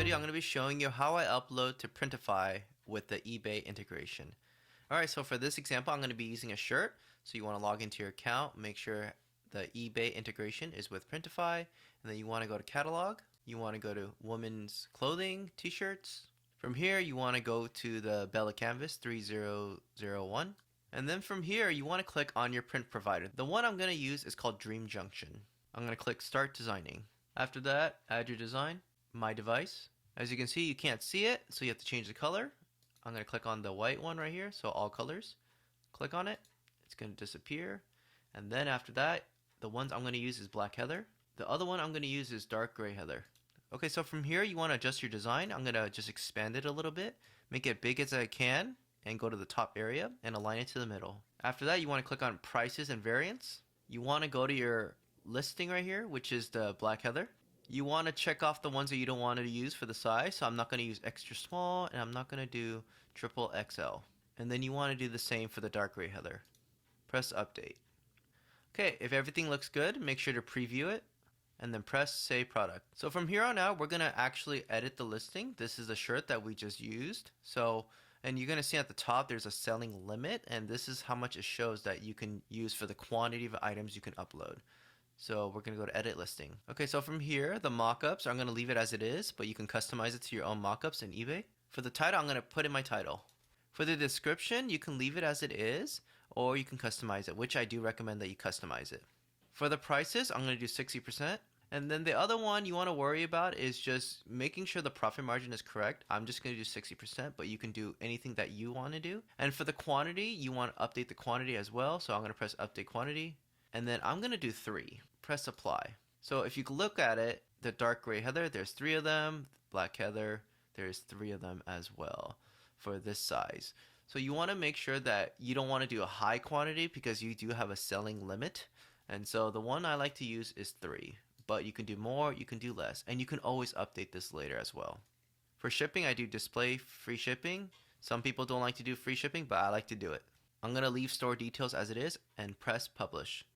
video, I'm going to be showing you how I upload to Printify with the eBay integration. Alright, so for this example, I'm going to be using a shirt. So you want to log into your account, make sure the eBay integration is with Printify, and then you want to go to Catalog. You want to go to Women's Clothing, T-shirts. From here, you want to go to the Bella Canvas 3001. And then from here, you want to click on your print provider. The one I'm going to use is called Dream Junction. I'm going to click Start Designing. After that, add your design. My device. As you can see, you can't see it, so you have to change the color. I'm going to click on the white one right here, so all colors. Click on it. It's going to disappear. And then after that, the ones I'm going to use is black heather. The other one I'm going to use is dark gray heather. Okay, so from here, you want to adjust your design. I'm going to just expand it a little bit, make it big as I can, and go to the top area and align it to the middle. After that, you want to click on prices and variants. You want to go to your listing right here, which is the black heather. You want to check off the ones that you don't want to use for the size. So I'm not going to use extra small, and I'm not going to do triple XL. And then you want to do the same for the dark gray heather. Press update. Okay, if everything looks good, make sure to preview it and then press save product. So from here on out, we're going to actually edit the listing. This is a shirt that we just used. And you're going to see at the top there's a selling limit, and this is how much it shows that you can use for the quantity of items you can upload. So we're going to go to edit listing. Okay, so from here, the mockups, I'm going to leave it as it is, but you can customize it to your own mockups in eBay. For the title, I'm going to put in my title. For the description, you can leave it as it is, or you can customize it, which I do recommend that you customize it. For the prices, I'm going to do 60%. And then the other one you want to worry about is just making sure the profit margin is correct. I'm just going to do 60%, but you can do anything that you want to do. And for the quantity, you want to update the quantity as well. So I'm going to press update quantity. And then I'm going to do 3. Press apply. So if you look at it, the dark gray heather, there's 3 of them. Black heather, there's 3 of them as well for this size. So you want to make sure that you don't want to do a high quantity because you do have a selling limit. And so the one I like to use is 3. But you can do more, you can do less. And you can always update this later as well. For shipping, I do display free shipping. Some people don't like to do free shipping, but I like to do it. I'm going to leave store details as it is and press publish.